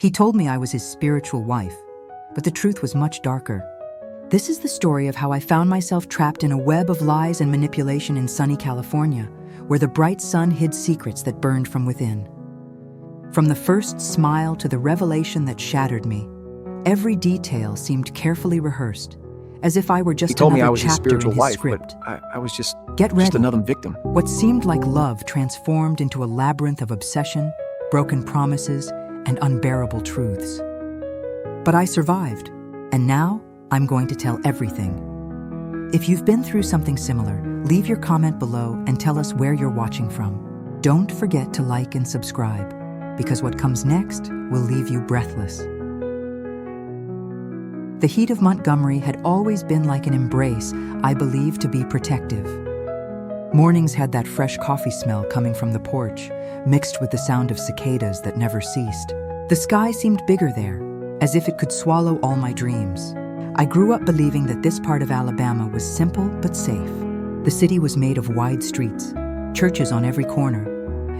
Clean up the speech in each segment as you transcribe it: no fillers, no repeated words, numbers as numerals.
He told me I was his spiritual wife, but the truth was much darker. This is the story of how I found myself trapped in a web of lies and manipulation in sunny California, where the bright sun hid secrets that burned from within. From the first smile to the revelation that shattered me, every detail seemed carefully rehearsed, as if I were just He told me I another was his chapter spiritual in his wife, script. but I was just Get another victim. What seemed like love transformed into a labyrinth of obsession, broken promises, and unbearable truths. But I survived, and now I'm going to tell everything. If you've been through something similar, leave your comment below and tell us where you're watching from. Don't forget to like and subscribe, because what comes next will leave you breathless. The heat of Montgomery had always been like an embrace I believed to be protective. Mornings had that fresh coffee smell coming from the porch, mixed with the sound of cicadas that never ceased. The sky seemed bigger there, as if it could swallow all my dreams. I grew up believing that this part of Alabama was simple but safe. The city was made of wide streets, churches on every corner,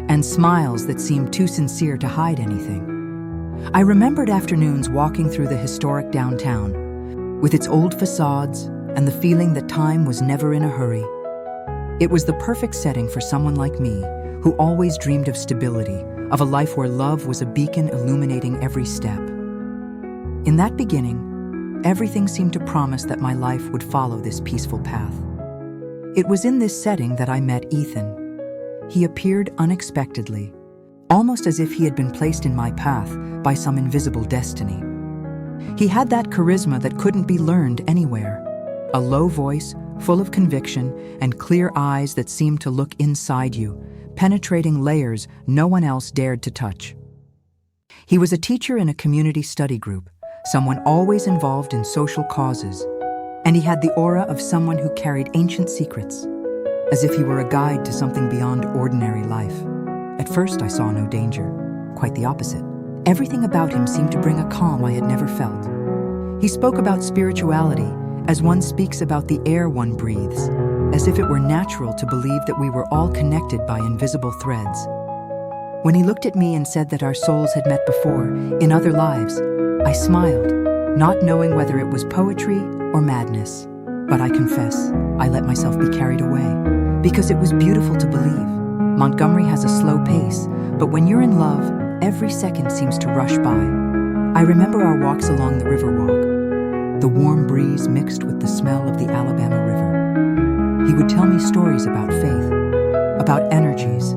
and smiles that seemed too sincere to hide anything. I remembered afternoons walking through the historic downtown, with its old facades and the feeling that time was never in a hurry. It was the perfect setting for someone like me, who always dreamed of stability, of a life where love was a beacon illuminating every step. In that beginning, everything seemed to promise that my life would follow this peaceful path. It was in this setting that I met Ethan. He appeared unexpectedly, almost as if he had been placed in my path by some invisible destiny. He had that charisma that couldn't be learned anywhere, a low voice full of conviction and clear eyes that seemed to look inside you, penetrating layers no one else dared to touch. He was a teacher in a community study group, someone always involved in social causes, and he had the aura of someone who carried ancient secrets, as if he were a guide to something beyond ordinary life. At first, I saw no danger. Quite the opposite. Everything about him seemed to bring a calm I had never felt. He spoke about spirituality as one speaks about the air one breathes, as if it were natural to believe that we were all connected by invisible threads. When he looked at me and said that our souls had met before, in other lives, I smiled, not knowing whether it was poetry or madness. But I confess, I let myself be carried away, because it was beautiful to believe. Montgomery has a slow pace, but when you're in love, every second seems to rush by. I remember our walks along the Riverwalk, the warm breeze mixed with the smell of the Alabama River. He would tell me stories about faith, about energies,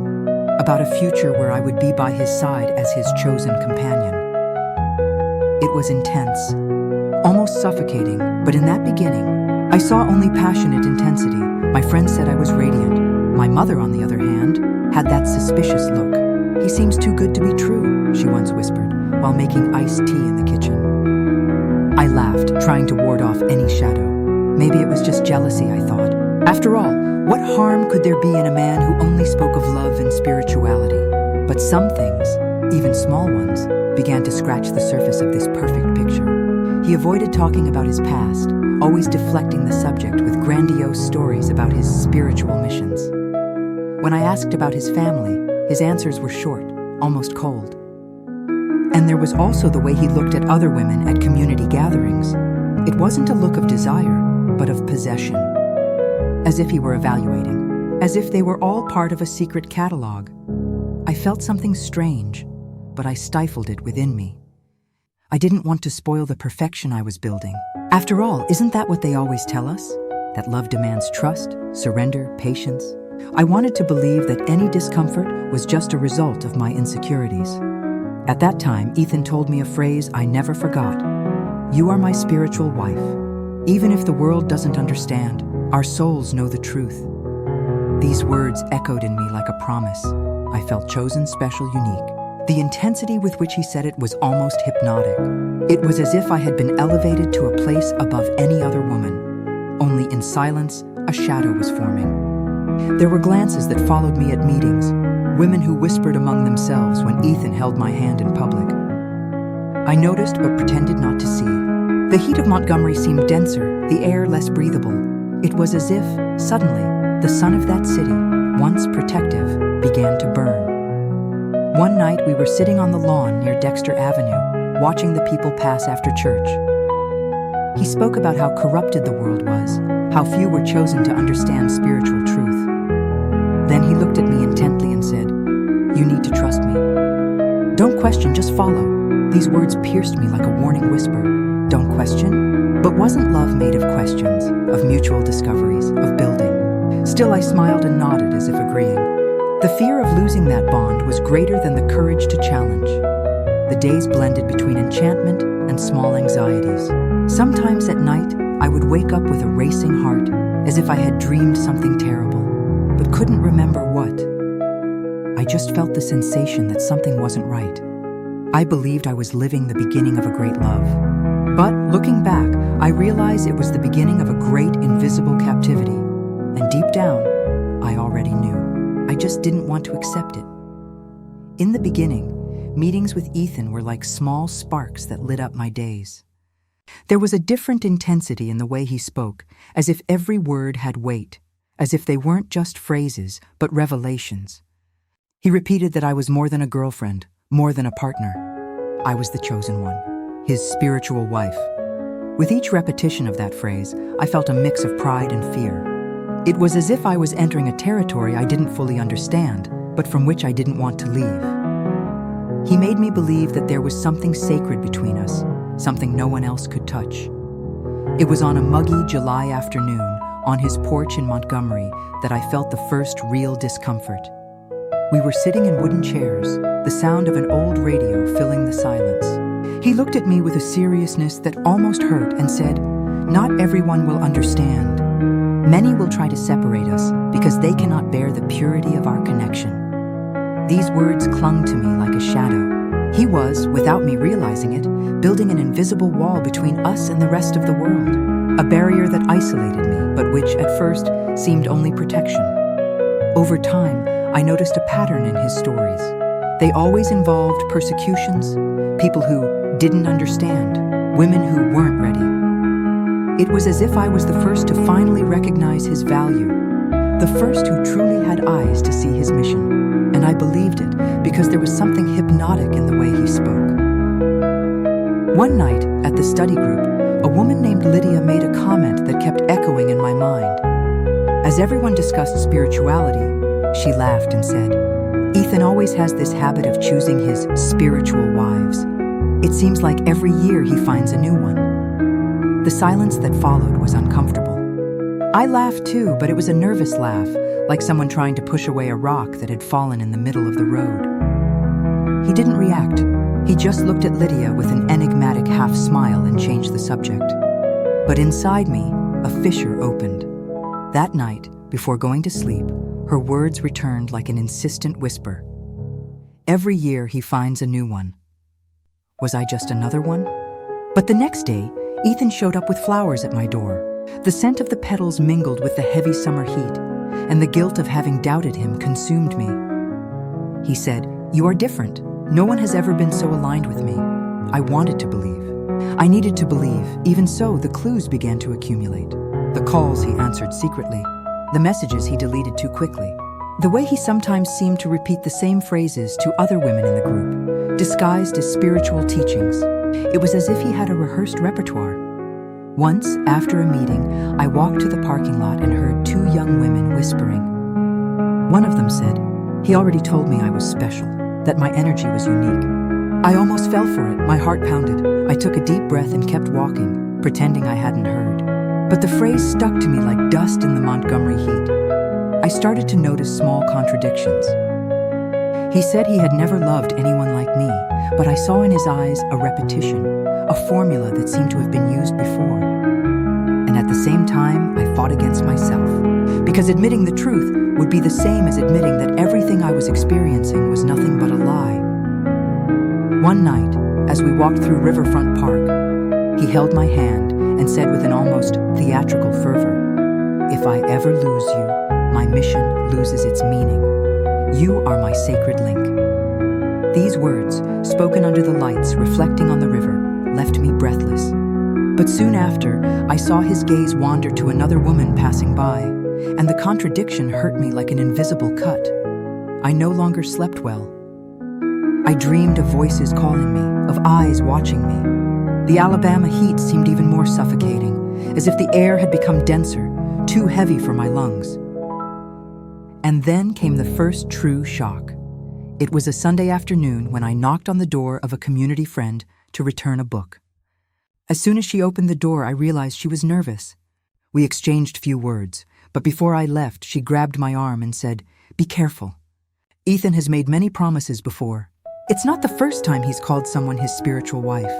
about a future where I would be by his side as his chosen companion. It was intense, almost suffocating, but in that beginning, I saw only passionate intensity. My friends said I was radiant. My mother, on the other hand, had that suspicious look. "He seems too good to be true," she once whispered, while making iced tea in the kitchen. I laughed, trying to ward off any shadow. Maybe it was just jealousy, I thought. After all, what harm could there be in a man who only spoke of love and spirituality? But some things, even small ones, began to scratch the surface of this perfect picture. He avoided talking about his past, always deflecting the subject with grandiose stories about his spiritual missions. When I asked about his family, his answers were short, almost cold. And there was also the way he looked at other women at community gatherings. It wasn't a look of desire, but of possession. As if he were evaluating, as if they were all part of a secret catalog. I felt something strange, but I stifled it within me. I didn't want to spoil the perfection I was building. After all, isn't that what they always tell us? That love demands trust, surrender, patience. I wanted to believe that any discomfort was just a result of my insecurities. At that time, Ethan told me a phrase I never forgot. "You are my spiritual wife. Even if the world doesn't understand, our souls know the truth." These words echoed in me like a promise. I felt chosen, special, unique. The intensity with which he said it was almost hypnotic. It was as if I had been elevated to a place above any other woman. Only in silence, a shadow was forming. There were glances that followed me at meetings, women who whispered among themselves when Ethan held my hand in public. I noticed but pretended not to see. The heat of Montgomery seemed denser, the air less breathable. It was as if, suddenly, the sun of that city, once protective, began to burn. One night, we were sitting on the lawn near Dexter Avenue, watching the people pass after church. He spoke about how corrupted the world was, how few were chosen to understand spiritual truth. Then he looked at me intently and said, "You need to trust me. Don't question, just follow." These words pierced me like a warning whisper. Don't question? But wasn't love made of questions, of mutual discoveries, of building? Still, I smiled and nodded as if agreeing. The fear of losing that bond was greater than the courage to challenge. The days blended between enchantment and small anxieties. Sometimes at night, I would wake up with a racing heart, as if I had dreamed something terrible, but couldn't remember what. I just felt the sensation that something wasn't right. I believed I was living the beginning of a great love. But looking back, I realized it was the beginning of a great invisible captivity. And deep down, I already knew. I just didn't want to accept it. In the beginning, meetings with Ethan were like small sparks that lit up my days. There was a different intensity in the way he spoke, as if every word had weight, as if they weren't just phrases, but revelations. He repeated that I was more than a girlfriend, more than a partner. I was the chosen one, his spiritual wife. With each repetition of that phrase, I felt a mix of pride and fear. It was as if I was entering a territory I didn't fully understand, but from which I didn't want to leave. He made me believe that there was something sacred between us, something no one else could touch. It was on a muggy July afternoon, on his porch in Montgomery, that I felt the first real discomfort. We were sitting in wooden chairs, the sound of an old radio filling the silence. He looked at me with a seriousness that almost hurt and said, "Not everyone will understand. Many will try to separate us because they cannot bear the purity of our connection." These words clung to me like a shadow. He was, without me realizing it, building an invisible wall between us and the rest of the world, a barrier that isolated me, but which, at first, seemed only protection. Over time, I noticed a pattern in his stories. They always involved persecutions, people who didn't understand, women who weren't ready. It was as if I was the first to finally recognize his value, the first who truly had eyes to see his mission. And I believed it because there was something hypnotic in the way he spoke. One night, at the study group, a woman named Lydia made a comment that kept echoing in my mind. As everyone discussed spirituality, she laughed and said, "Ethan always has this habit of choosing his spiritual wives. It seems like every year he finds a new one." The silence that followed was uncomfortable. I laughed too, but it was a nervous laugh, like someone trying to push away a rock that had fallen in the middle of the road. He didn't react. He just looked at Lydia with an enigmatic half-smile and changed the subject. But inside me, a fissure opened. That night, before going to sleep, her words returned like an insistent whisper. "Every year he finds a new one." Was I just another one? But the next day, Ethan showed up with flowers at my door. The scent of the petals mingled with the heavy summer heat, and the guilt of having doubted him consumed me. He said, "You are different. No one has ever been so aligned with me." I wanted to believe. I needed to believe. Even so, the clues began to accumulate. The calls he answered secretly. The messages he deleted too quickly. The way he sometimes seemed to repeat the same phrases to other women in the group, disguised as spiritual teachings. It was as if he had a rehearsed repertoire. Once, after a meeting, I walked to the parking lot and heard two young women whispering. One of them said, "He already told me I was special, that my energy was unique." I almost fell for it, my heart pounded. I took a deep breath and kept walking, pretending I hadn't heard. But the phrase stuck to me like dust in the Montgomery heat. I started to notice small contradictions. He said he had never loved anyone like me, but I saw in his eyes a repetition, a formula that seemed to have been used before. And at the same time, I fought against myself, because admitting the truth would be the same as admitting that everything I was experiencing was nothing but a lie. One night, as we walked through Riverfront Park, he held my hand and said with an almost theatrical fervor, "If I ever lose you, my mission loses its meaning. You are my sacred link." These words, spoken under the lights reflecting on the river, left me breathless. But soon after, I saw his gaze wander to another woman passing by, and the contradiction hurt me like an invisible cut. I no longer slept well. I dreamed of voices calling me, of eyes watching me. The Alabama heat seemed even more suffocating, as if the air had become denser, too heavy for my lungs. And then came the first true shock. It was a Sunday afternoon when I knocked on the door of a community friend to return a book. As soon as she opened the door, I realized she was nervous. We exchanged few words, but before I left, she grabbed my arm and said, "Be careful. Ethan has made many promises before. It's not the first time he's called someone his spiritual wife."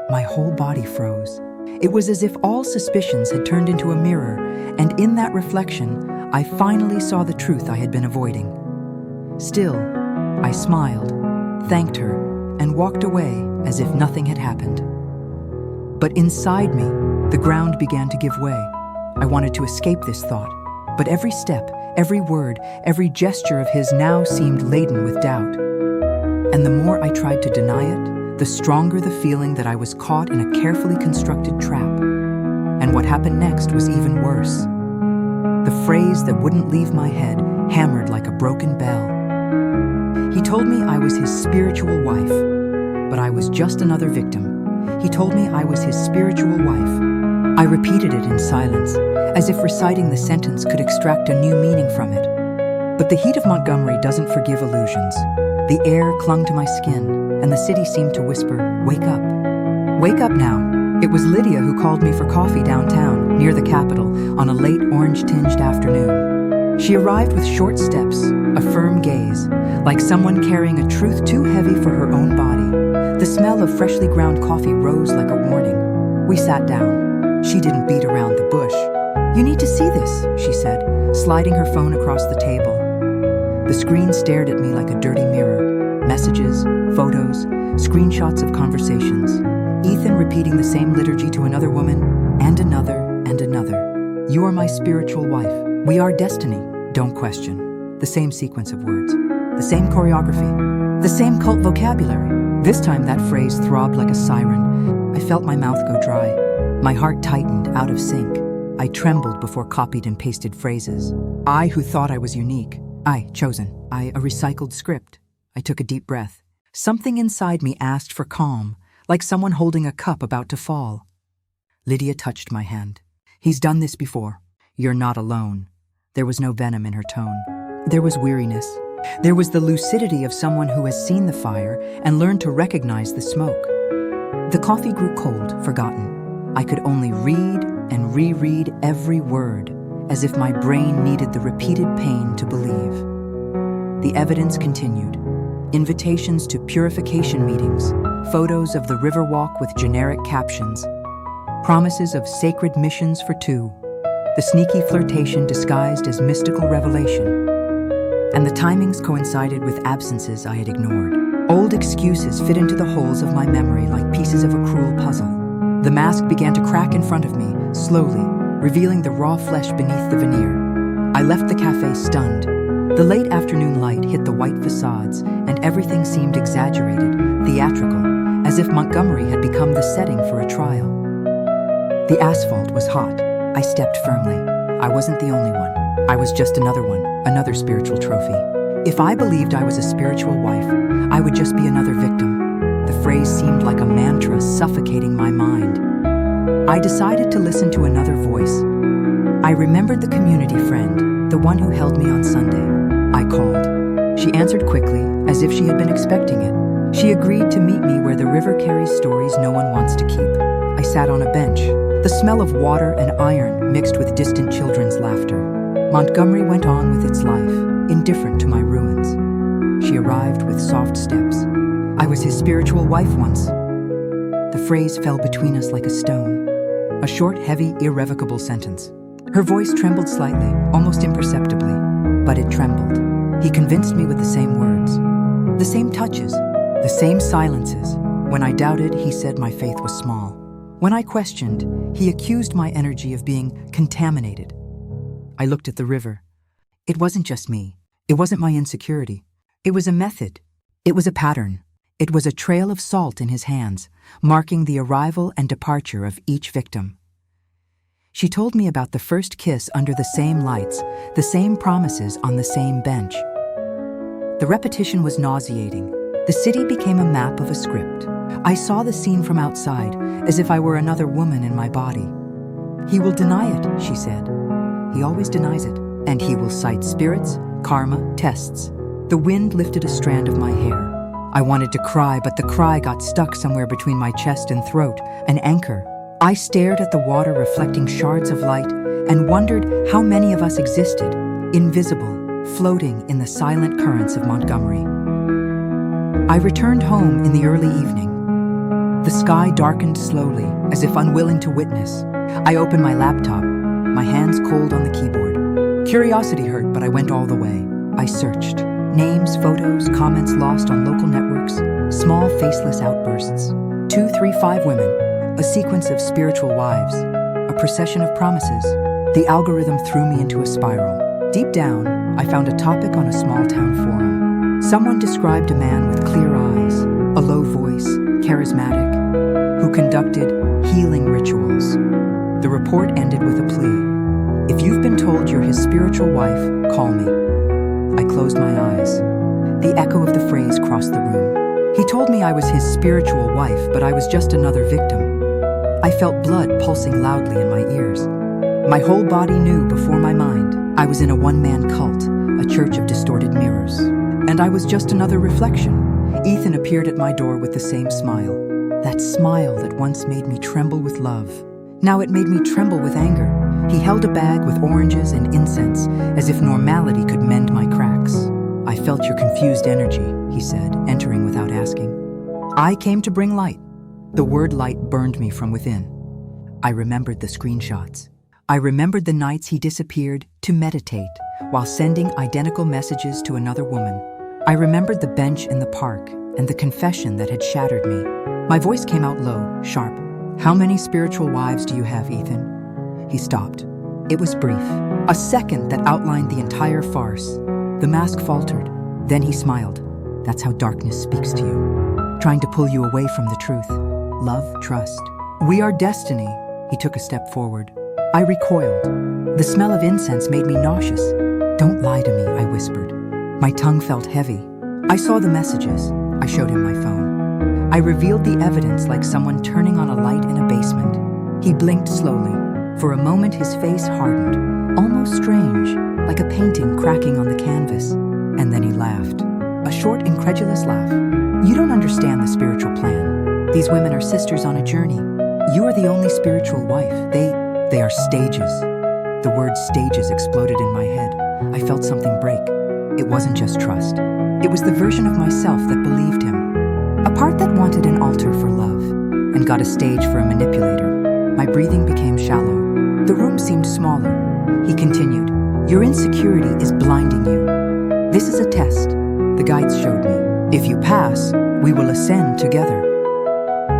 My whole body froze. It was as if all suspicions had turned into a mirror, and in that reflection, I finally saw the truth I had been avoiding. Still, I smiled, thanked her, and walked away as if nothing had happened. But inside me, the ground began to give way. I wanted to escape this thought, but every step, every word, every gesture of his now seemed laden with doubt. And the more I tried to deny it, the stronger the feeling that I was caught in a carefully constructed trap. And what happened next was even worse. The phrase that wouldn't leave my head hammered like a broken bell. He told me I was his spiritual wife, but I was just another victim. He told me I was his spiritual wife. I repeated it in silence, as if reciting the sentence could extract a new meaning from it. But the heat of Montgomery doesn't forgive illusions. The air clung to my skin, and the city seemed to whisper, "Wake up. Wake up now." It was Lydia who called me for coffee downtown, near the Capitol, on a late orange-tinged afternoon. She arrived with short steps, a firm gaze, like someone carrying a truth too heavy for her own body. The smell of freshly ground coffee rose like a warning. We sat down. She didn't beat around the bush. "You need to see this," she said, sliding her phone across the table. The screen stared at me like a dirty mirror. Messages, photos, screenshots of conversations. Ethan repeating the same liturgy to another woman, and another, and another. "You are my spiritual wife. We are destiny. Don't question." The same sequence of words. The same choreography. The same cult vocabulary. This time that phrase throbbed like a siren. I felt my mouth go dry. My heart tightened, out of sync. I trembled before copied and pasted phrases. I who thought I was unique. I, chosen. I, a recycled script. I took a deep breath. Something inside me asked for calm, like someone holding a cup about to fall. Lydia touched my hand. "He's done this before. You're not alone." There was no venom in her tone. There was weariness. There was the lucidity of someone who has seen the fire and learned to recognize the smoke. The coffee grew cold, forgotten. I could only read and reread every word, as if my brain needed the repeated pain to believe. The evidence continued. Invitations to purification meetings, photos of the Riverwalk with generic captions, promises of sacred missions for two, the sneaky flirtation disguised as mystical revelation. And the timings coincided with absences I had ignored. Old excuses fit into the holes of my memory like pieces of a cruel puzzle. The mask began to crack in front of me, slowly, revealing the raw flesh beneath the veneer. I left the cafe stunned. The late afternoon light hit the white facades, and everything seemed exaggerated, theatrical, as if Montgomery had become the setting for a trial. The asphalt was hot. I stepped firmly. I wasn't the only one. I was just another one, another spiritual trophy. If I believed I was a spiritual wife, I would just be another victim. The phrase seemed like a mantra suffocating my mind. I decided to listen to another voice. I remembered the community friend, the one who held me on Sunday. I called. She answered quickly, as if she had been expecting it. She agreed to meet me where the river carries stories no one wants to keep. I sat on a bench. The smell of water and iron mixed with distant children's laughter. Montgomery went on with its life, indifferent to my ruins. She arrived with soft steps. I was his spiritual wife once. The phrase fell between us like a stone. A short, heavy, irrevocable sentence. Her voice trembled slightly, almost imperceptibly, but it trembled. He convinced me with the same words, the same touches, the same silences. When I doubted, he said my faith was small. When I questioned, he accused my energy of being contaminated. I looked at the river. It wasn't just me. It wasn't my insecurity. It was a method. It was a pattern. It was a trail of salt in his hands, marking the arrival and departure of each victim. She told me about the first kiss under the same lights, the same promises on the same bench. The repetition was nauseating. The city became a map of a script. I saw the scene from outside, as if I were another woman in my body. "He will deny it," she said. "He always denies it. And he will cite spirits, karma, tests." The wind lifted a strand of my hair. I wanted to cry, but the cry got stuck somewhere between my chest and throat, an anchor. I stared at the water reflecting shards of light and wondered how many of us existed, invisible, floating in the silent currents of Montgomery. I returned home in the early evening. The sky darkened slowly, as if unwilling to witness. I opened my laptop, my hands cold on the keyboard. Curiosity hurt, but I went all the way. I searched. Names, photos, comments lost on local networks, small faceless outbursts. 2, 3, 5 women, a sequence of spiritual wives, a procession of promises. The algorithm threw me into a spiral. Deep down, I found a topic on a small town forum. Someone described a man with clear eyes, a low voice, charismatic, who conducted healing rituals. The report ended with a plea. "If you've been told you're his spiritual wife, call me." I closed my eyes. The echo of the phrase crossed the room. He told me I was his spiritual wife, but I was just another victim. I felt blood pulsing loudly in my ears. My whole body knew before my mind I was in a one-man cult, a church of distorted mirrors. And I was just another reflection. Ethan appeared at my door with the same smile. That smile that once made me tremble with love. Now it made me tremble with anger. He held a bag with oranges and incense, as if normality could mend my cracks. "I felt your confused energy," he said, entering without asking. "I came to bring light." The word light burned me from within. I remembered the screenshots. I remembered the nights he disappeared to meditate while sending identical messages to another woman. I remembered the bench in the park and the confession that had shattered me. My voice came out low, sharp. "How many spiritual wives do you have, Ethan?" He stopped. It was brief, a second that outlined the entire farce. The mask faltered. Then he smiled. "That's how darkness speaks to you, trying to pull you away from the truth. Love, trust. We are destiny." He took a step forward. I recoiled. The smell of incense made me nauseous. "Don't lie to me," I whispered. My tongue felt heavy. I saw the messages. I showed him my phone. I revealed the evidence like someone turning on a light in a basement. He blinked slowly. For a moment, his face hardened, almost strange, like a painting cracking on the canvas. And then he laughed. A short, incredulous laugh. "You don't understand the spiritual plan. These women are sisters on a journey. You are the only spiritual wife. They are stages." The word stages exploded in my head. I felt something break. It wasn't just trust. It was the version of myself that believed him. A part that wanted an altar for love and got a stage for a manipulator. My breathing became shallow. The room seemed smaller. He continued, "Your insecurity is blinding you. This is a test," the guides showed me. "If you pass, we will ascend together."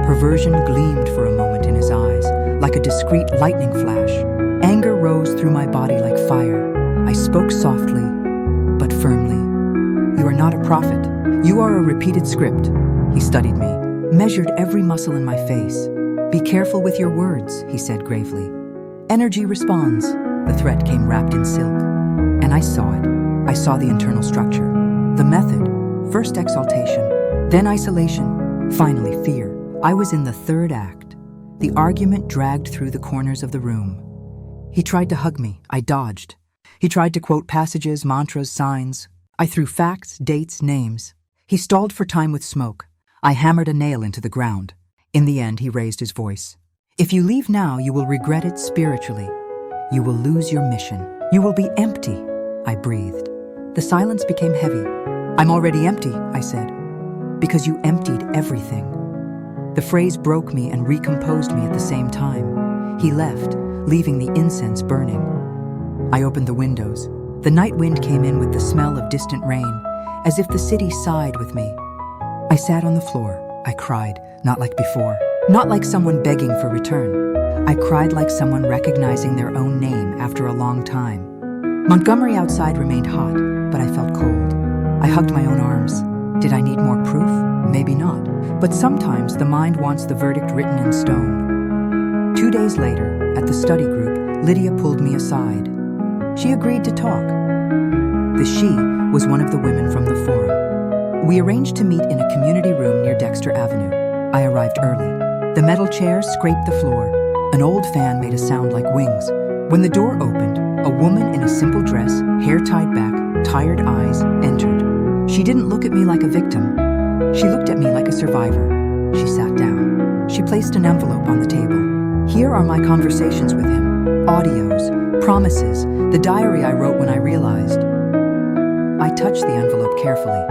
Perversion gleamed for a moment in his eyes, like a discreet lightning flash. Anger rose through my body like fire. I spoke softly, but firmly. "You are not a prophet. You are a repeated script." He studied me, measured every muscle in my face. "Be careful with your words," he said gravely. "Energy responds." The threat came wrapped in silk. And I saw it. I saw the internal structure. The method. First exaltation, then isolation, finally fear. I was in the third act. The argument dragged through the corners of the room. He tried to hug me. I dodged. He tried to quote passages, mantras, signs. I threw facts, dates, names. He stalled for time with smoke. I hammered a nail into the ground. In the end, he raised his voice. "If you leave now, you will regret it spiritually. You will lose your mission. You will be empty." I breathed. The silence became heavy. "I'm already empty," I said. "Because you emptied everything." The phrase broke me and recomposed me at the same time. He left, leaving the incense burning. I opened the windows. The night wind came in with the smell of distant rain, as if the city sighed with me. I sat on the floor. I cried, not like before, not like someone begging for return. I cried like someone recognizing their own name after a long time. Montgomery outside remained hot, but I felt cold. I hugged my own arms. Did I need more proof? Maybe not. But sometimes the mind wants the verdict written in stone. 2 days later, at the study group, Lydia pulled me aside. She agreed to talk. The she was one of the women from the forum. We arranged to meet in a community room near Dexter Avenue. I arrived early. The metal chairs scraped the floor. An old fan made a sound like wings. When the door opened, a woman in a simple dress, hair tied back, tired eyes, entered. She didn't look at me like a victim. She looked at me like a survivor. She sat down. She placed an envelope on the table. Here are my conversations with him. Audios, promises, the diary I wrote when I realized. I touched the envelope carefully,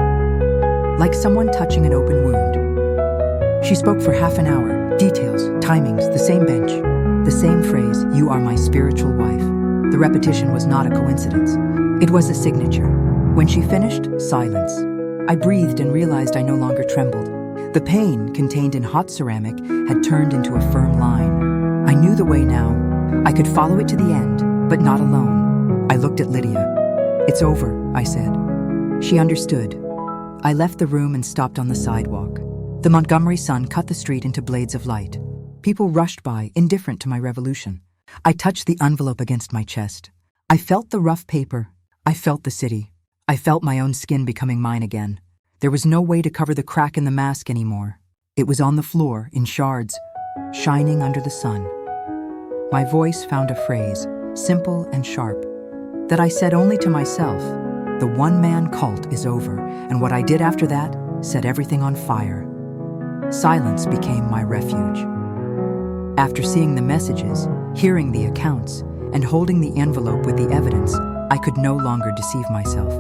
like someone touching an open wound. She spoke for half an hour, details, timings, the same bench, the same phrase, "You are my spiritual wife." The repetition was not a coincidence. It was a signature. When she finished, silence. I breathed and realized I no longer trembled. The pain, contained in hot ceramic, had turned into a firm line. I knew the way now. I could follow it to the end, but not alone. I looked at Lydia. "It's over," I said. She understood. I left the room and stopped on the sidewalk. The Montgomery sun cut the street into blades of light. People rushed by, indifferent to my revolution. I touched the envelope against my chest. I felt the rough paper. I felt the city. I felt my own skin becoming mine again. There was no way to cover the crack in the mask anymore. It was on the floor, in shards, shining under the sun. My voice found a phrase, simple and sharp, that I said only to myself. The one-man cult is over, and what I did after that set everything on fire. Silence became my refuge. After seeing the messages, hearing the accounts, and holding the envelope with the evidence, I could no longer deceive myself.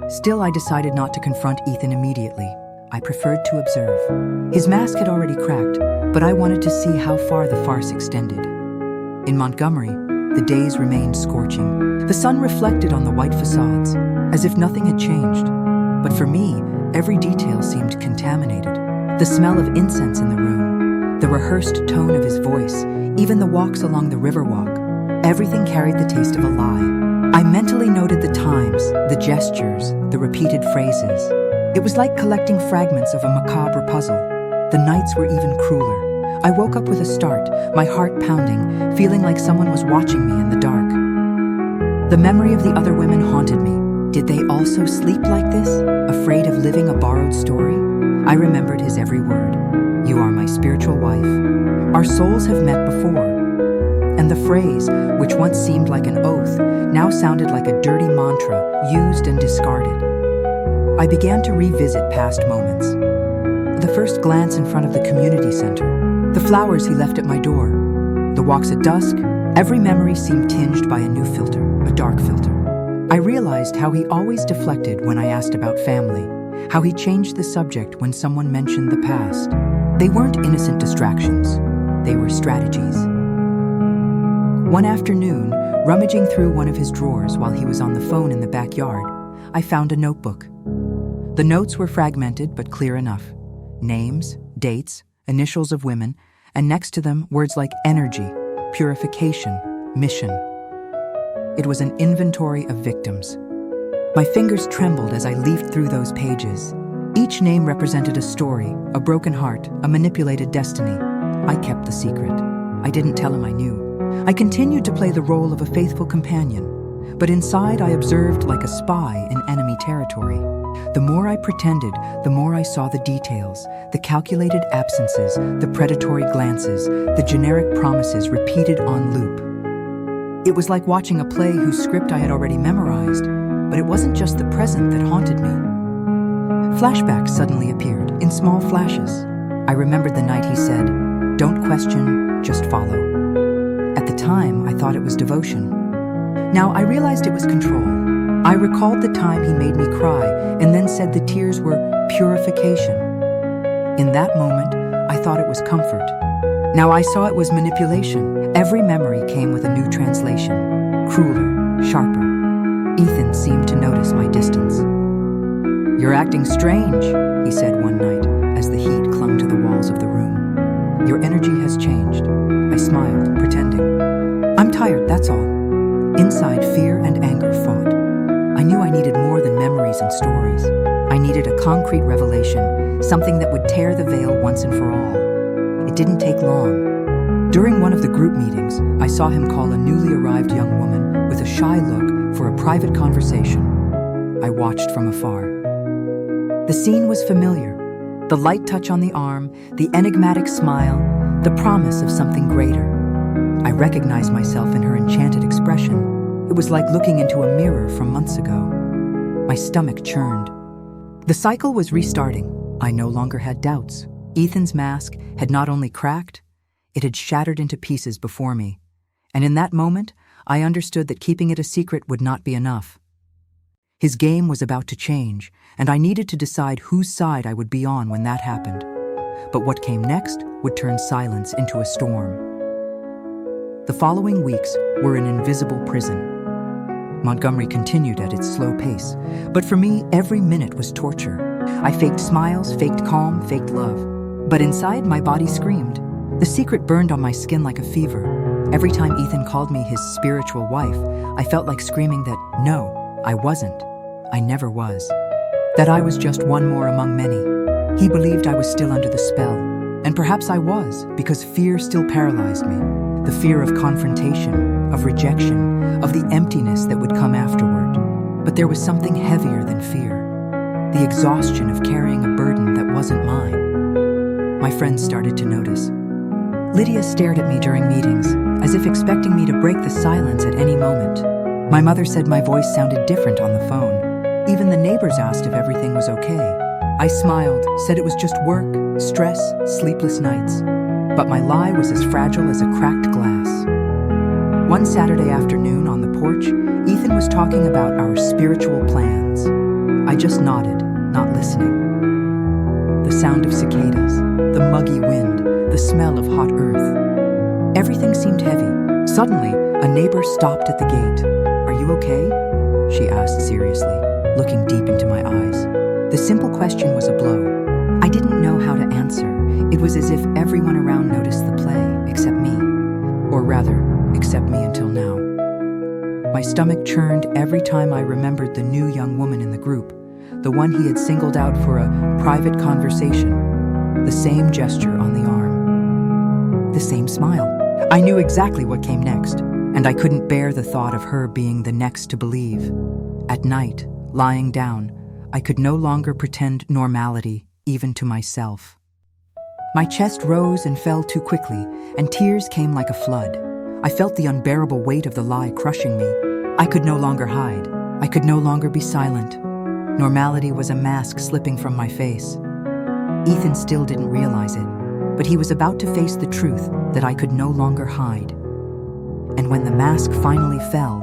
Still, I decided not to confront Ethan immediately. I preferred to observe. His mask had already cracked, but I wanted to see how far the farce extended. In Montgomery, the days remained scorching. The sun reflected on the white facades, as if nothing had changed. But for me, every detail seemed contaminated. The smell of incense in the room, the rehearsed tone of his voice, even the walks along the riverwalk, everything carried the taste of a lie. I mentally noted the times, the gestures, the repeated phrases. It was like collecting fragments of a macabre puzzle. The nights were even crueler. I woke up with a start, my heart pounding, feeling like someone was watching me in the dark. The memory of the other women haunted me. Did they also sleep like this, afraid of living a borrowed story? I remembered his every word. "You are my spiritual wife. Our souls have met before." And the phrase, which once seemed like an oath, now sounded like a dirty mantra, used and discarded. I began to revisit past moments. The first glance in front of the community center, the flowers he left at my door, the walks at dusk, every memory seemed tinged by a new filter, a dark filter. I realized how he always deflected when I asked about family, how he changed the subject when someone mentioned the past. They weren't innocent distractions, they were strategies. One afternoon, rummaging through one of his drawers while he was on the phone in the backyard, I found a notebook. The notes were fragmented but clear enough. Names, dates, initials of women, and next to them words like energy, purification, mission. It was an inventory of victims. My fingers trembled as I leafed through those pages. Each name represented a story, a broken heart, a manipulated destiny. I kept the secret. I didn't tell him I knew. I continued to play the role of a faithful companion, but inside I observed like a spy in enemy territory. The more I pretended, the more I saw the details, the calculated absences, the predatory glances, the generic promises repeated on loop. It was like watching a play whose script I had already memorized, but it wasn't just the present that haunted me. Flashbacks suddenly appeared, in small flashes. I remembered the night he said, "Don't question, just follow." At the time, I thought it was devotion. Now I realized it was control. I recalled the time he made me cry and then said the tears were purification. In that moment, I thought it was comfort. Now I saw it was manipulation. Every memory came with a new translation, crueler, sharper. Ethan seemed to notice my distance. "You're acting strange," he said one night as the heat clung to the walls of the room. "Your energy has changed." I smiled, pretending. "I'm tired, that's all." Inside, fear and anger fought. I knew I needed more than memories and stories. I needed a concrete revelation, something that would tear the veil once and for all. It didn't take long. During one of the group meetings, I saw him call a newly arrived young woman with a shy look for a private conversation. I watched from afar. The scene was familiar. The light touch on the arm, the enigmatic smile, the promise of something greater. I recognized myself in her enchanted expression. It was like looking into a mirror from months ago. My stomach churned. The cycle was restarting. I no longer had doubts. Ethan's mask had not only cracked, it had shattered into pieces before me. And in that moment, I understood that keeping it a secret would not be enough. His game was about to change, and I needed to decide whose side I would be on when that happened. But what came next would turn silence into a storm. The following weeks were an invisible prison. Montgomery continued at its slow pace, but for me, every minute was torture. I faked smiles, faked calm, faked love. But inside, my body screamed. The secret burned on my skin like a fever. Every time Ethan called me his spiritual wife, I felt like screaming that, no, I wasn't. I never was. That I was just one more among many. He believed I was still under the spell. And perhaps I was, because fear still paralyzed me. The fear of confrontation, of rejection, of the emptiness that would come afterward. But there was something heavier than fear. The exhaustion of carrying a burden that wasn't mine. My friends started to notice. Lydia stared at me during meetings, as if expecting me to break the silence at any moment. My mother said my voice sounded different on the phone. Even the neighbors asked if everything was okay. I smiled, said it was just work, stress, sleepless nights. But my lie was as fragile as a cracked glass. One Saturday afternoon on the porch, Ethan was talking about our spiritual plans. I just nodded, not listening. The sound of cicadas, the muggy wind, the smell of hot earth. Everything seemed heavy. Suddenly, a neighbor stopped at the gate. "Are you okay?" she asked seriously, looking deep into my eyes. The simple question was a blow. I didn't know how to answer. It was as if everyone around noticed the play, except me. Or rather, except me until now. My stomach churned every time I remembered the new young woman in the group, the one he had singled out for a private conversation. The same gesture on the arm. The same smile. I knew exactly what came next, and I couldn't bear the thought of her being the next to believe. At night, lying down, I could no longer pretend normality, even to myself. My chest rose and fell too quickly, and tears came like a flood. I felt the unbearable weight of the lie crushing me. I could no longer hide. I could no longer be silent. Normality was a mask slipping from my face. Ethan still didn't realize it, but he was about to face the truth that I could no longer hide. And when the mask finally fell,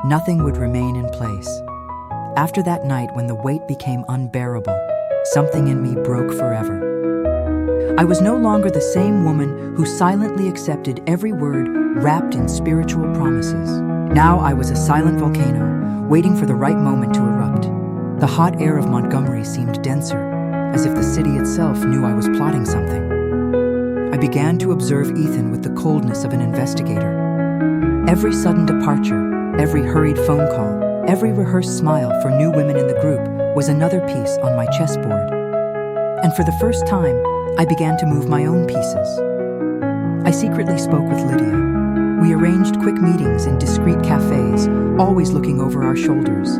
nothing would remain in place. After that night, when the weight became unbearable, something in me broke forever. I was no longer the same woman who silently accepted every word wrapped in spiritual promises. Now I was a silent volcano, waiting for the right moment to erupt. The hot air of Montgomery seemed denser, as if the city itself knew I was plotting something. I began to observe Ethan with the coldness of an investigator. Every sudden departure, every hurried phone call, every rehearsed smile for new women in the group was another piece on my chessboard. And for the first time, I began to move my own pieces. I secretly spoke with Lydia. We arranged quick meetings in discreet cafes, always looking over our shoulders.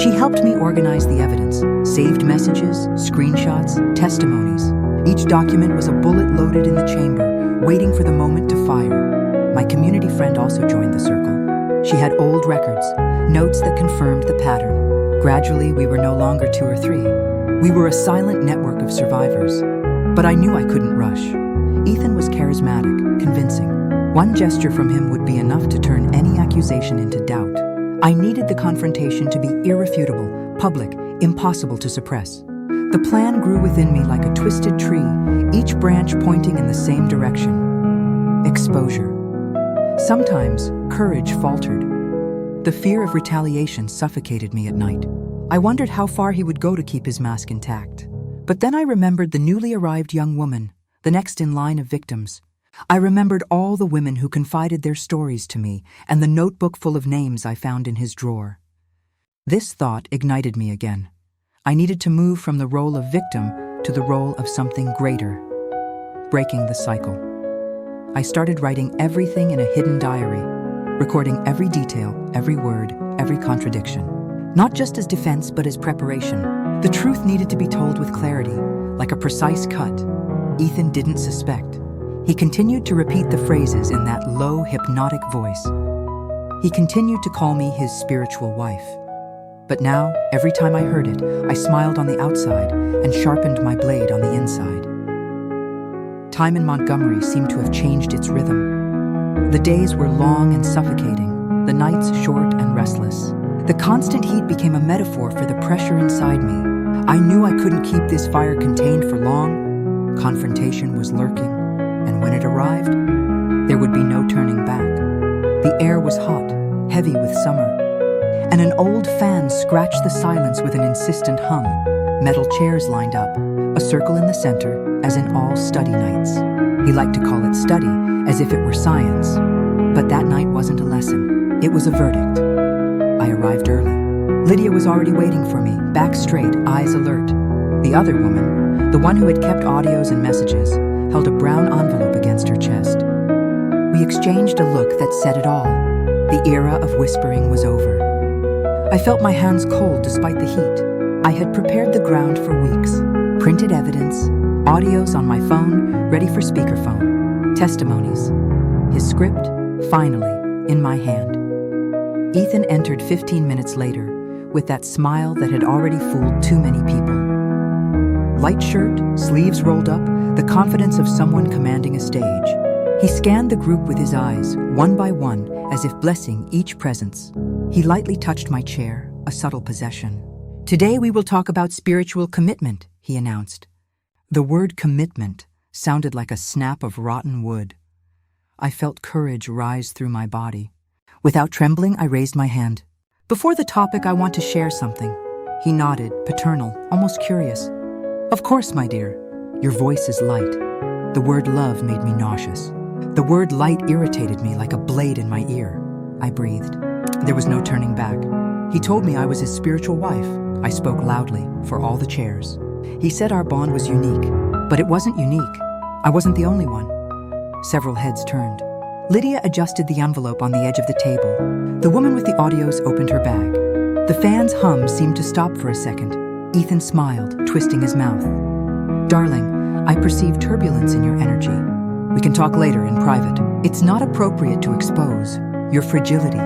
She helped me organize the evidence, saved messages, screenshots, testimonies. Each document was a bullet loaded in the chamber, waiting for the moment to fire. My community friend also joined the circle. She had old records, notes that confirmed the pattern. Gradually, we were no longer two or three. We were a silent network of survivors. But I knew I couldn't rush. Ethan was charismatic, convincing. One gesture from him would be enough to turn any accusation into doubt. I needed the confrontation to be irrefutable, public, impossible to suppress. The plan grew within me like a twisted tree, each branch pointing in the same direction. Exposure. Sometimes, courage faltered. The fear of retaliation suffocated me at night. I wondered how far he would go to keep his mask intact. But then I remembered the newly arrived young woman, the next in line of victims. I remembered all the women who confided their stories to me and the notebook full of names I found in his drawer. This thought ignited me again. I needed to move from the role of victim to the role of something greater, breaking the cycle. I started writing everything in a hidden diary, recording every detail, every word, every contradiction. Not just as defense, but as preparation. The truth needed to be told with clarity, like a precise cut. Ethan didn't suspect. He continued to repeat the phrases in that low, hypnotic voice. He continued to call me his spiritual wife. But now, every time I heard it, I smiled on the outside and sharpened my blade on the inside. Time in Montgomery seemed to have changed its rhythm. The days were long and suffocating, the nights short and restless. The constant heat became a metaphor for the pressure inside me. I knew I couldn't keep this fire contained for long. Confrontation was lurking, and when it arrived, there would be no turning back. The air was hot, heavy with summer, and an old fan scratched the silence with an insistent hum. Metal chairs lined up, a circle in the center, as in all study nights. He liked to call it study, as if it were science. But that night wasn't a lesson, it was a verdict. I arrived early. Lydia was already waiting for me, back straight, eyes alert. The other woman, the one who had kept audios and messages, held a brown envelope against her chest. We exchanged a look that said it all. The era of whispering was over. I felt my hands cold despite the heat. I had prepared the ground for weeks. Printed evidence, audios on my phone, ready for speakerphone, testimonies. His script, finally, in my hand. Ethan entered 15 minutes later, with that smile that had already fooled too many people. Light shirt, sleeves rolled up, the confidence of someone commanding a stage. He scanned the group with his eyes, one by one, as if blessing each presence. He lightly touched my chair, a subtle possession. "Today we will talk about spiritual commitment," he announced. The word commitment sounded like a snap of rotten wood. I felt courage rise through my body. Without trembling, I raised my hand. "Before the topic, I want to share something." He nodded, paternal, almost curious. "Of course, my dear. Your voice is light." The word love made me nauseous. The word light irritated me like a blade in my ear. I breathed. There was no turning back. He told me I was his spiritual wife. I spoke loudly, for all the chairs. He said our bond was unique, but it wasn't unique. I wasn't the only one. Several heads turned. Lydia adjusted the envelope on the edge of the table. The woman with the audios opened her bag. The fan's hum seemed to stop for a second. Ethan smiled, twisting his mouth. "Darling, I perceive turbulence in your energy. We can talk later in private. It's not appropriate to expose your fragility."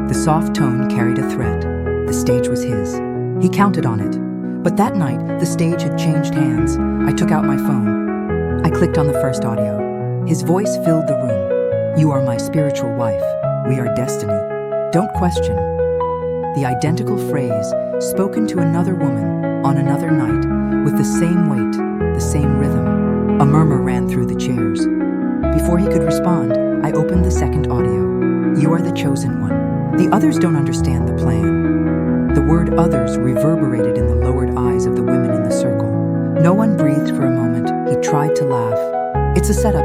The soft tone carried a threat. The stage was his. He counted on it. But that night, the stage had changed hands. I took out my phone. I clicked on the first audio. His voice filled the room. "You are my spiritual wife. We are destiny. Don't question." The identical phrase, spoken to another woman on another night, with the same weight, the same rhythm. A murmur ran through the chairs. Before he could respond, I opened the second audio. "You are the chosen one. The others don't understand the plan." The word others reverberated in the lowered eyes of the women in the circle. No one breathed for a moment. He tried to laugh. "It's a setup."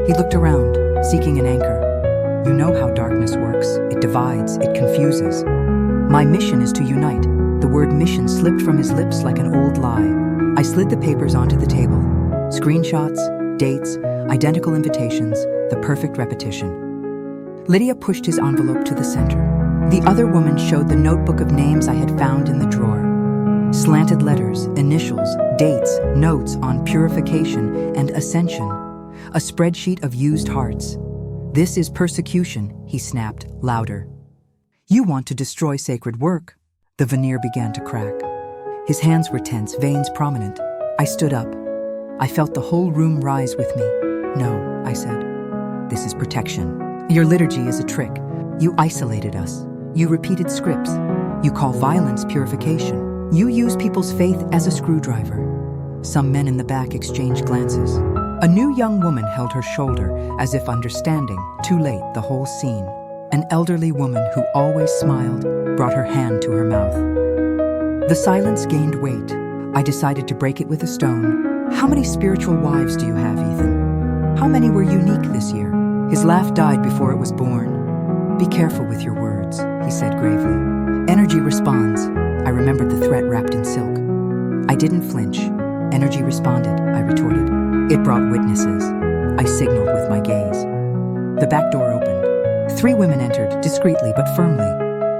He looked around, seeking an anchor. "You know how darkness works. It divides, it confuses. My mission is to unite." The word mission slipped from his lips like an old lie. I slid the papers onto the table. Screenshots, dates, identical invitations, the perfect repetition. Lydia pushed his envelope to the center. The other woman showed the notebook of names I had found in the drawer. Slanted letters, initials, dates, notes on purification and ascension. A spreadsheet of used hearts. "This is persecution," he snapped, louder. "You want to destroy sacred work." The veneer began to crack. His hands were tense, veins prominent. I stood up. I felt the whole room rise with me. "No," I said. "This is protection. Your liturgy is a trick. You isolated us. You repeated scripts. You call violence purification. You use people's faith as a screwdriver." Some men in the back exchanged glances. A new young woman held her shoulder, as if understanding, too late, the whole scene. An elderly woman who always smiled brought her hand to her mouth. The silence gained weight. I decided to break it with a stone. "How many spiritual wives do you have, Ethan? How many were unique this year?" His laugh died before it was born. "Be careful with your words," he said gravely. "Energy responds." I remembered the threat wrapped in silk. I didn't flinch. "Energy responded," I retorted. "It brought witnesses." I signaled with my gaze. The back door opened. 3 women entered, discreetly but firmly.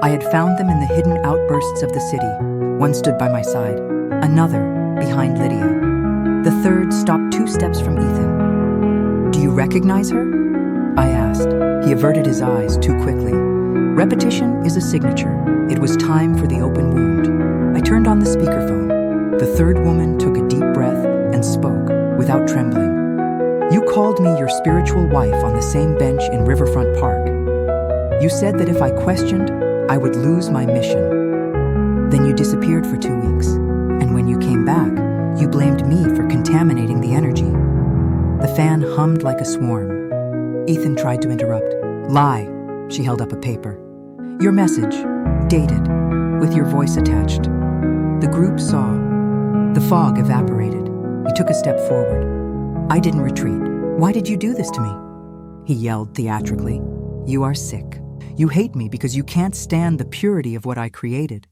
I had found them in the hidden outbursts of the city. One stood by my side. Another, behind Lydia. The third stopped 2 steps from Ethan. "Do you recognize her?" I asked. He averted his eyes too quickly. Repetition is a signature. It was time for the open wound. I turned on the speakerphone. The third woman took a deep breath and spoke, without trembling. "You called me your spiritual wife on the same bench in Riverfront Park. You said that if I questioned, I would lose my mission. Then you disappeared for 2 weeks, and when you came back, you blamed me for contaminating the energy." The fan hummed like a swarm. Ethan tried to interrupt. "Lie." She held up a paper. "Your message, dated, with your voice attached." The group saw. The fog evaporated. He took a step forward. "I didn't retreat. Why did you do this to me?" He yelled theatrically. "You are sick. You hate me because you can't stand the purity of what I created."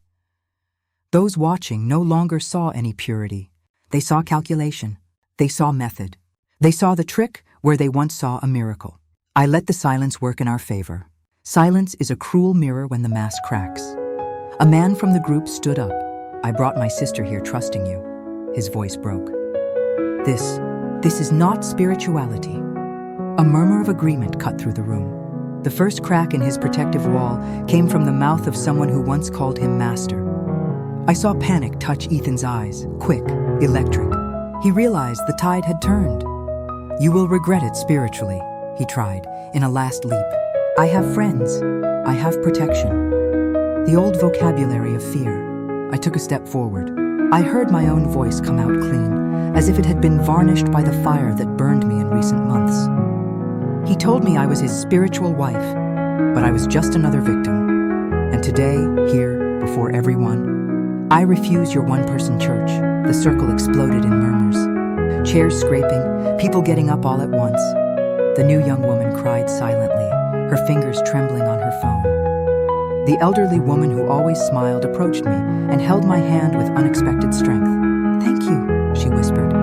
Those watching no longer saw any purity. They saw calculation. They saw method. They saw the trick where they once saw a miracle. I let the silence work in our favor. Silence is a cruel mirror when the mask cracks. A man from the group stood up. "I brought my sister here trusting you." His voice broke. This is not spirituality." A murmur of agreement cut through the room. The first crack in his protective wall came from the mouth of someone who once called him master. I saw panic touch Ethan's eyes, quick, electric. He realized the tide had turned. "You will regret it spiritually," he tried, in a last leap. "I have friends. I have protection." The old vocabulary of fear. I took a step forward. I heard my own voice come out clean, as if it had been varnished by the fire that burned me in recent months. He told me I was his spiritual wife, but I was just another victim. And today, here, before everyone, I refuse your one-person church. The circle exploded in murmurs. Chairs scraping, people getting up all at once. The new young woman cried silently, her fingers trembling on her phone. The elderly woman who always smiled approached me and held my hand with unexpected strength. "Thank you," she whispered.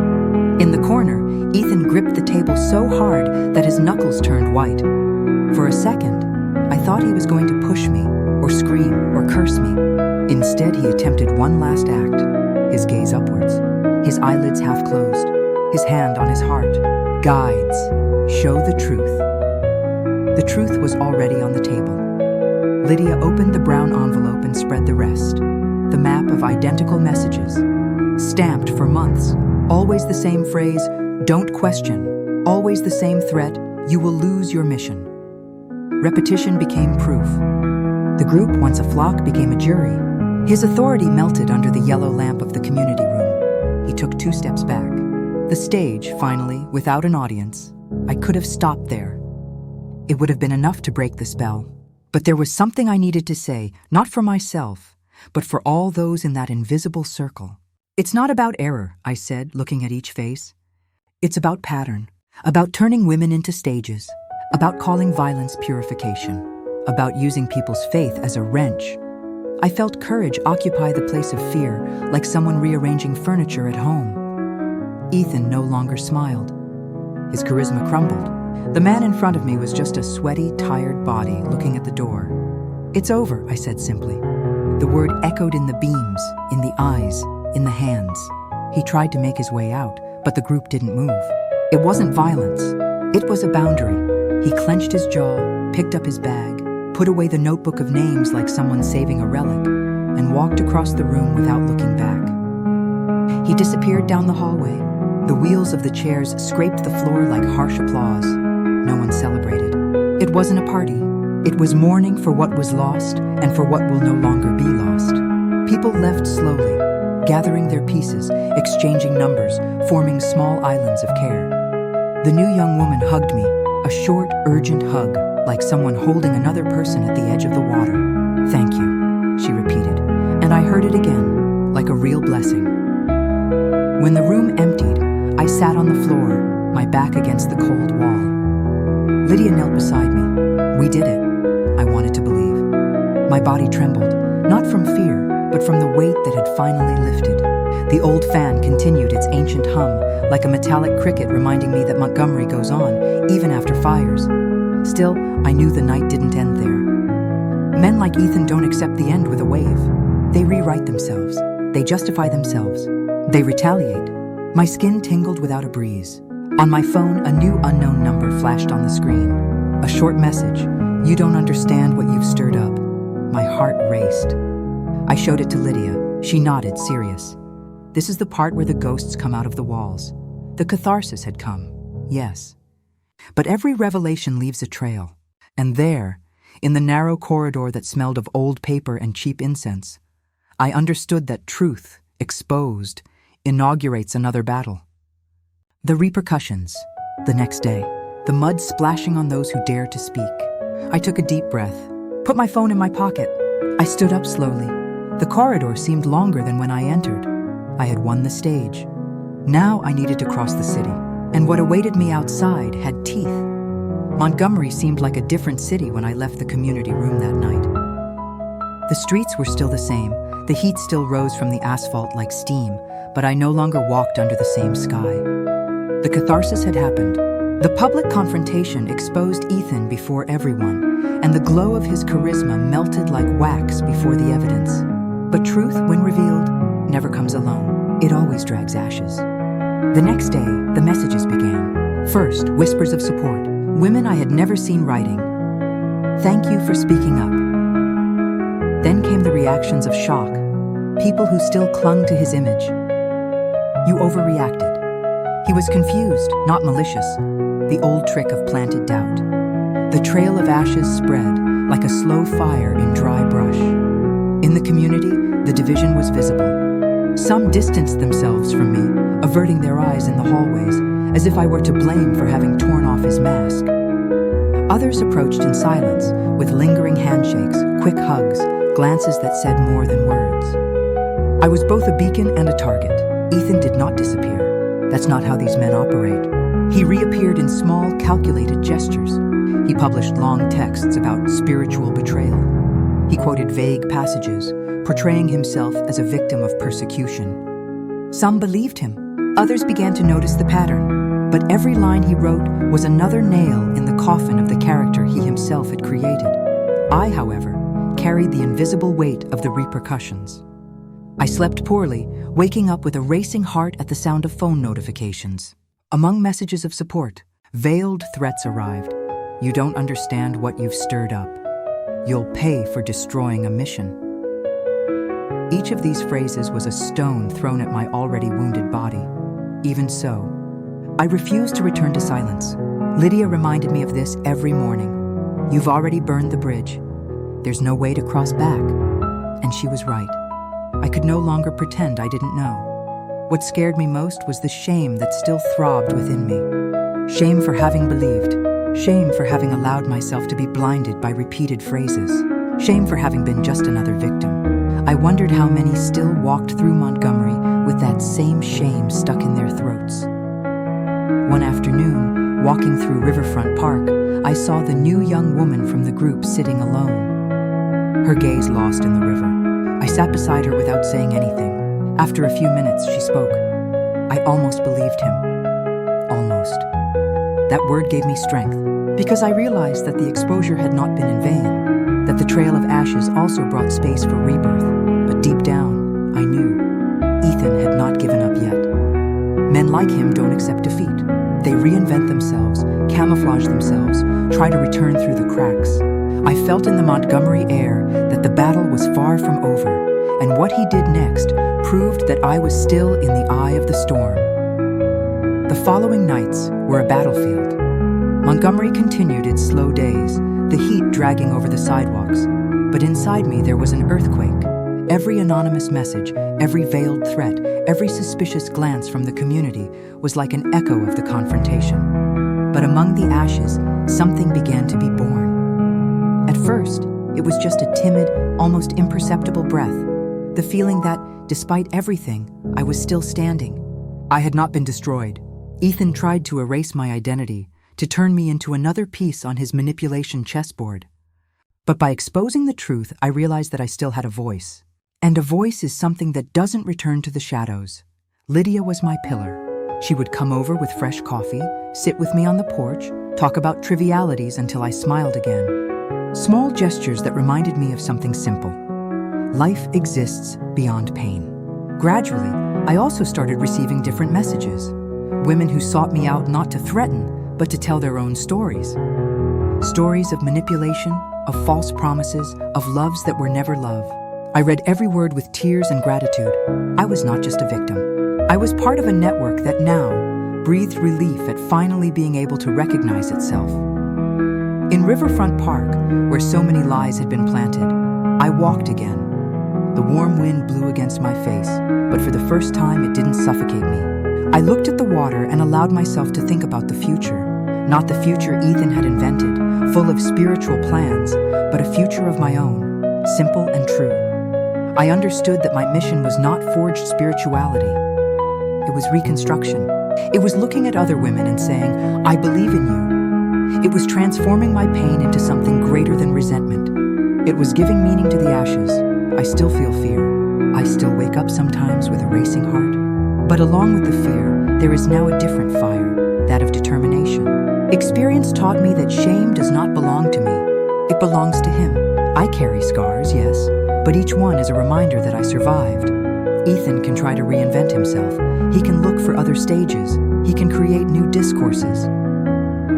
In the corner, Ethan gripped the table so hard that his knuckles turned white. For a second, I thought he was going to push me, or scream, or curse me. Instead, he attempted one last act, his gaze upwards, his eyelids half closed, his hand on his heart. "Guides, show the truth." The truth was already on the table. Lydia opened the brown envelope and spread the rest. The map of identical messages. Stamped for months. Always the same phrase, "Don't question." Always the same threat, "You will lose your mission." Repetition became proof. The group, once a flock, became a jury. His authority melted under the yellow lamp of the community room. He took 2 steps back. The stage, finally, without an audience. I could have stopped there. It would have been enough to break the spell. But there was something I needed to say, not for myself, but for all those in that invisible circle. "It's not about error," I said, looking at each face. "It's about pattern, about turning women into stages, about calling violence purification, about using people's faith as a wrench." I felt courage occupy the place of fear, like someone rearranging furniture at home. Ethan no longer smiled. His charisma crumbled. The man in front of me was just a sweaty, tired body looking at the door. "It's over," I said simply. The word echoed in the beams, in the eyes, in the hands. He tried to make his way out, but the group didn't move. It wasn't violence. It was a boundary. He clenched his jaw, picked up his bag, put away the notebook of names like someone saving a relic, and walked across the room without looking back. He disappeared down the hallway. The wheels of the chairs scraped the floor like harsh applause. No one celebrated. It wasn't a party. It was mourning for what was lost and for what will no longer be lost. People left slowly, gathering their pieces, exchanging numbers, forming small islands of care. The new young woman hugged me, a short, urgent hug, like someone holding another person at the edge of the water. "Thank you," she repeated, and I heard it again, like a real blessing. When the room emptied, I sat on the floor, my back against the cold wall. Lydia knelt beside me. We did it. I wanted to believe. My body trembled, not from fear, but from the weight that had finally lifted. The old fan continued its ancient hum, like a metallic cricket reminding me that Montgomery goes on, even after fires. Still, I knew the night didn't end there. Men like Ethan don't accept the end with a wave. They rewrite themselves. They justify themselves. They retaliate. My skin tingled without a breeze. On my phone, a new unknown number flashed on the screen. A short message. You don't understand what you've stirred up. My heart raced. I showed it to Lydia. She nodded, serious. This is the part where the ghosts come out of the walls. The catharsis had come, yes. But every revelation leaves a trail. And there, in the narrow corridor that smelled of old paper and cheap incense, I understood that truth, exposed, inaugurates another battle. The repercussions. The next day, the mud splashing on those who dare to speak. I took a deep breath, put my phone in my pocket. I stood up slowly. The corridor seemed longer than when I entered. I had won the stage. Now I needed to cross the city, and what awaited me outside had teeth. Montgomery seemed like a different city when I left the community room that night. The streets were still the same. The heat still rose from the asphalt like steam, but I no longer walked under the same sky. The catharsis had happened. The public confrontation exposed Ethan before everyone, and the glow of his charisma melted like wax before the evidence. But truth, when revealed, never comes alone. It always drags ashes. The next day, the messages began. First, whispers of support. Women I had never seen writing. Thank you for speaking up. Then came the reactions of shock. People who still clung to his image. You overreacted. He was confused, not malicious. The old trick of planted doubt. The trail of ashes spread like a slow fire in dry brush. In the community, the division was visible. Some distanced themselves from me, averting their eyes in the hallways, as if I were to blame for having torn off his mask. Others approached in silence, with lingering handshakes, quick hugs, glances that said more than words. I was both a beacon and a target. Ethan did not disappear. That's not how these men operate. He reappeared in small, calculated gestures. He published long texts about spiritual betrayal. He quoted vague passages, portraying himself as a victim of persecution. Some believed him. Others began to notice the pattern. But every line he wrote was another nail in the coffin of the character he himself had created. I, however, carried the invisible weight of the repercussions. I slept poorly, waking up with a racing heart at the sound of phone notifications. Among messages of support, veiled threats arrived. You don't understand what you've stirred up. You'll pay for destroying a mission. Each of these phrases was a stone thrown at my already wounded body. Even so, I refused to return to silence. Lydia reminded me of this every morning. You've already burned the bridge. There's no way to cross back. And she was right. I could no longer pretend I didn't know. What scared me most was the shame that still throbbed within me. Shame for having believed. Shame for having allowed myself to be blinded by repeated phrases. Shame for having been just another victim. I wondered how many still walked through Montgomery with that same shame stuck in their throats. One afternoon, walking through Riverfront Park, I saw the new young woman from the group sitting alone. Her gaze lost in the river. I sat beside her without saying anything. After a few minutes, she spoke. I almost believed him. Almost. That word gave me strength, because I realized that the exposure had not been in vain, that the trail of ashes also brought space for rebirth. But deep down, I knew Ethan had not given up yet. Men like him don't accept defeat. They reinvent themselves, camouflage themselves, try to return through the cracks. I felt in the Montgomery air that the battle was far from over, and what he did next proved that I was still in the eye of the storm. The following nights were a battlefield. Montgomery continued its slow days, the heat dragging over the sidewalks. But inside me there was an earthquake. Every anonymous message, every veiled threat, every suspicious glance from the community was like an echo of the confrontation. But among the ashes, something began to be born. At first, it was just a timid, almost imperceptible breath, the feeling that, despite everything, I was still standing. I had not been destroyed. Ethan tried to erase my identity, to turn me into another piece on his manipulation chessboard. But by exposing the truth, I realized that I still had a voice. And a voice is something that doesn't return to the shadows. Lydia was my pillar. She would come over with fresh coffee, sit with me on the porch, talk about trivialities until I smiled again. Small gestures that reminded me of something simple. Life exists beyond pain. Gradually, I also started receiving different messages. Women who sought me out not to threaten, but to tell their own stories. Stories of manipulation, of false promises, of loves that were never love. I read every word with tears and gratitude. I was not just a victim. I was part of a network that now breathed relief at finally being able to recognize itself. In Riverfront Park, where so many lies had been planted, I walked again. The warm wind blew against my face, but for the first time it didn't suffocate me. I looked at the water and allowed myself to think about the future. Not the future Ethan had invented, full of spiritual plans, but a future of my own, simple and true. I understood that my mission was not forged spirituality. It was reconstruction. It was looking at other women and saying, I believe in you. It was transforming my pain into something greater than resentment. It was giving meaning to the ashes. I still feel fear. I still wake up sometimes with a racing heart. But along with the fear, there is now a different fire, that of determination. Experience taught me that shame does not belong to me. It belongs to him. I carry scars, yes, but each one is a reminder that I survived. Ethan can try to reinvent himself. He can look for other stages. He can create new discourses.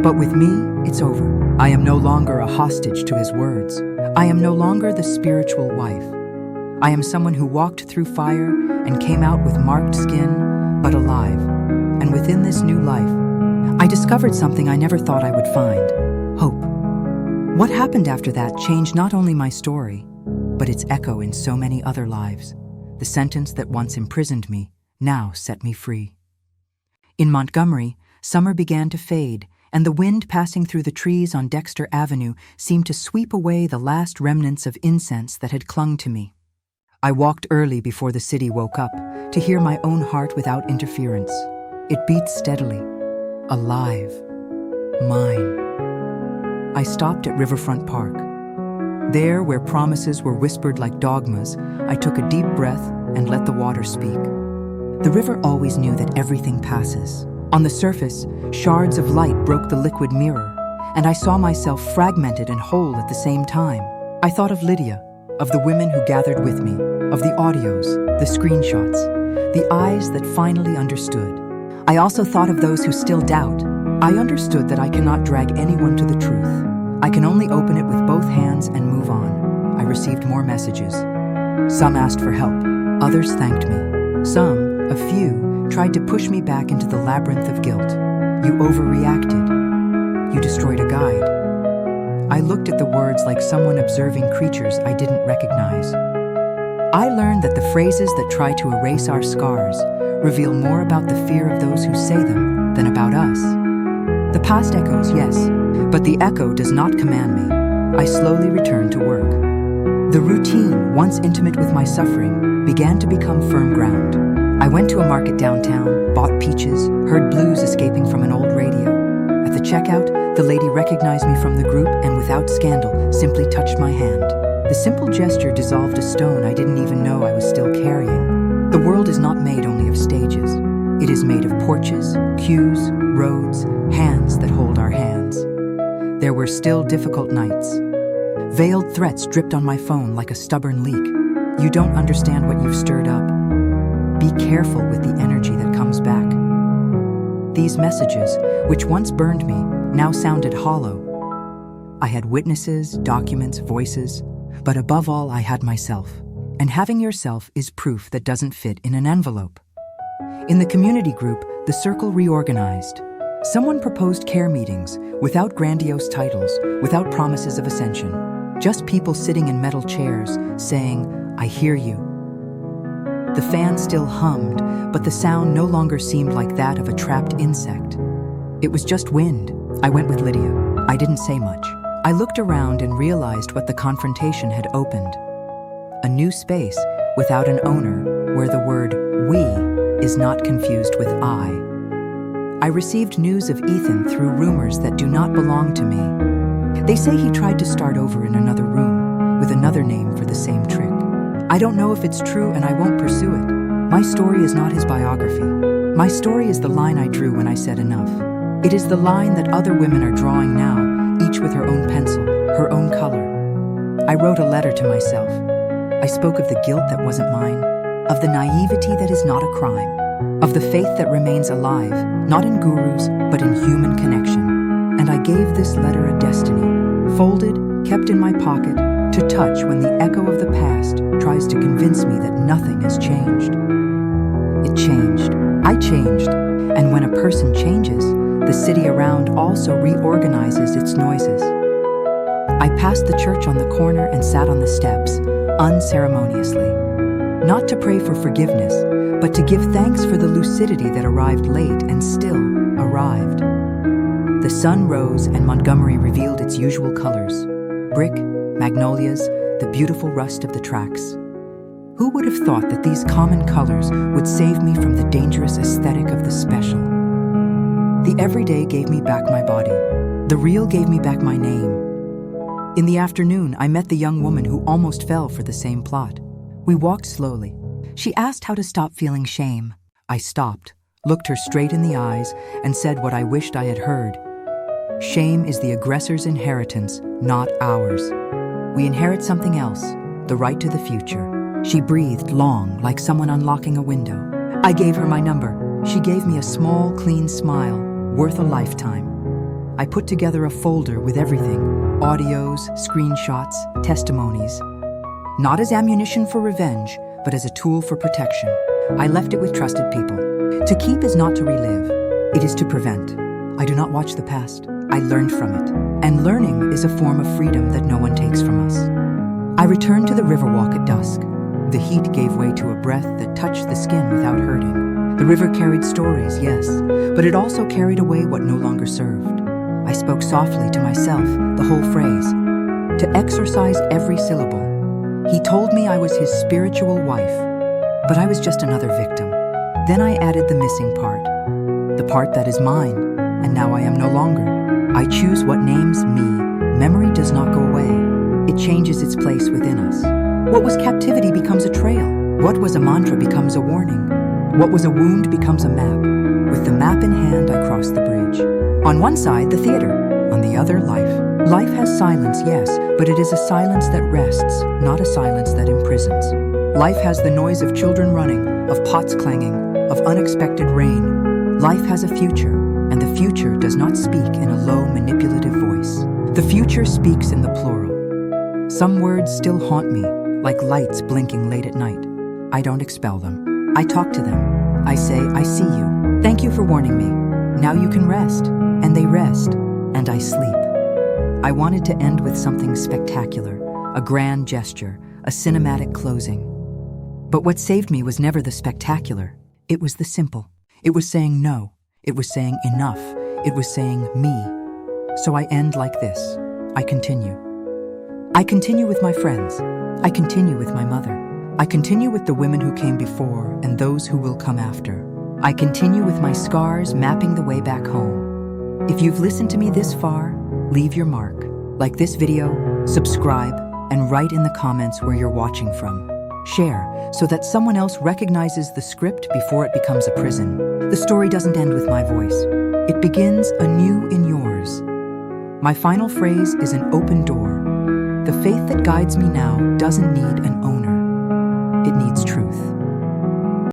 But with me, it's over. I am no longer a hostage to his words. I am no longer the spiritual wife. I am someone who walked through fire and came out with marked skin, but alive. And within this new life, I discovered something I never thought I would find: hope. What happened after that changed not only my story, but its echo in so many other lives. The sentence that once imprisoned me now set me free. In Montgomery, summer began to fade, and the wind passing through the trees on Dexter Avenue seemed to sweep away the last remnants of incense that had clung to me. I walked early before the city woke up to hear my own heart without interference. It beat steadily, alive, mine. I stopped at Riverfront Park. There, where promises were whispered like dogmas, I took a deep breath and let the water speak. The river always knew that everything passes. On the surface, shards of light broke the liquid mirror, and I saw myself fragmented and whole at the same time. I thought of Lydia, of the women who gathered with me, of the audios, the screenshots, the eyes that finally understood. I also thought of those who still doubt. I understood that I cannot drag anyone to the truth. I can only open it with both hands and move on. I received more messages. Some asked for help. Others thanked me. Some, a few, tried to push me back into the labyrinth of guilt. You overreacted. You destroyed a guide. I looked at the words like someone observing creatures I didn't recognize. I learned that the phrases that try to erase our scars reveal more about the fear of those who say them than about us. The past echoes, yes, but the echo does not command me. I slowly returned to work. The routine, once intimate with my suffering, began to become firm ground. I went to a market downtown, bought peaches, heard blues escaping from an old radio. At the checkout, the lady recognized me from the group and without scandal, simply touched my hand. The simple gesture dissolved a stone I didn't even know I was still carrying. The world is not made only of stages. It is made of porches, queues, roads, hands that hold our hands. There were still difficult nights. Veiled threats dripped on my phone like a stubborn leak. You don't understand what you've stirred up. Be careful with the energy that comes back. These messages, which once burned me, now sounded hollow. I had witnesses, documents, voices, but above all, I had myself. And having yourself is proof that doesn't fit in an envelope. In the community group, the circle reorganized. Someone proposed care meetings, without grandiose titles, without promises of ascension. Just people sitting in metal chairs, saying, I hear you. The fan still hummed, but the sound no longer seemed like that of a trapped insect. It was just wind. I went with Lydia. I didn't say much. I looked around and realized what the confrontation had opened. A new space without an owner, where the word we is not confused with I. I received news of Ethan through rumors that do not belong to me. They say he tried to start over in another room, with another name for the same trick. I don't know if it's true and I won't pursue it. My story is not his biography. My story is the line I drew when I said enough. It is the line that other women are drawing now, each with her own pencil, her own color. I wrote a letter to myself. I spoke of the guilt that wasn't mine, of the naivety that is not a crime, of the faith that remains alive, not in gurus, but in human connection. And I gave this letter a destiny, folded, kept in my pocket, to touch when the echo of the past tries to convince me that nothing has changed. It changed. I changed. And when a person changes, the city around also reorganizes its noises. I passed the church on the corner and sat on the steps, unceremoniously. Not to pray for forgiveness, but to give thanks for the lucidity that arrived late and still arrived. The sun rose and Montgomery revealed its usual colors: brick, magnolias, the beautiful rust of the tracks. Who would have thought that these common colors would save me from the dangerous aesthetic of the special? The everyday gave me back my body. The real gave me back my name. In the afternoon, I met the young woman who almost fell for the same plot. We walked slowly. She asked how to stop feeling shame. I stopped, looked her straight in the eyes, and said what I wished I had heard. Shame is the aggressor's inheritance, not ours. We inherit something else, the right to the future. She breathed long, like someone unlocking a window. I gave her my number. She gave me a small, clean smile, worth a lifetime. I put together a folder with everything: audios, screenshots, testimonies. Not as ammunition for revenge, but as a tool for protection. I left it with trusted people. To keep is not to relive. It is to prevent. I do not watch the past. I learned from it. And learning is a form of freedom that no one takes from us. I returned to the Riverwalk at dusk. The heat gave way to a breath that touched the skin without hurting. The river carried stories, yes, but it also carried away what no longer served. I spoke softly to myself, the whole phrase, to exorcise every syllable. He told me I was his spiritual wife, but I was just another victim. Then I added the missing part, the part that is mine, and now I am no longer. I choose what names me. Memory does not go away. It changes its place within us. What was captivity becomes a trail. What was a mantra becomes a warning. What was a wound becomes a map. With the map in hand, I cross the bridge. On one side, the theater. On the other, life. Life has silence, yes, but it is a silence that rests, not a silence that imprisons. Life has the noise of children running, of pots clanging, of unexpected rain. Life has a future, and the future does not speak in a low, manipulative voice. The future speaks in the plural. Some words still haunt me, like lights blinking late at night. I don't expel them. I talk to them. I say, I see you. Thank you for warning me. Now you can rest. And they rest, and I sleep. I wanted to end with something spectacular, a grand gesture, a cinematic closing. But what saved me was never the spectacular. It was the simple. It was saying no. It was saying enough. It was saying me. So I end like this. I continue. I continue with my friends. I continue with my mother. I continue with the women who came before and those who will come after. I continue with my scars mapping the way back home. If you've listened to me this far, leave your mark. Like this video, subscribe, and write in the comments where you're watching from. Share so that someone else recognizes the script before it becomes a prison. The story doesn't end with my voice. It begins anew in yours. My final phrase is an open door. The faith that guides me now doesn't need an owner. It needs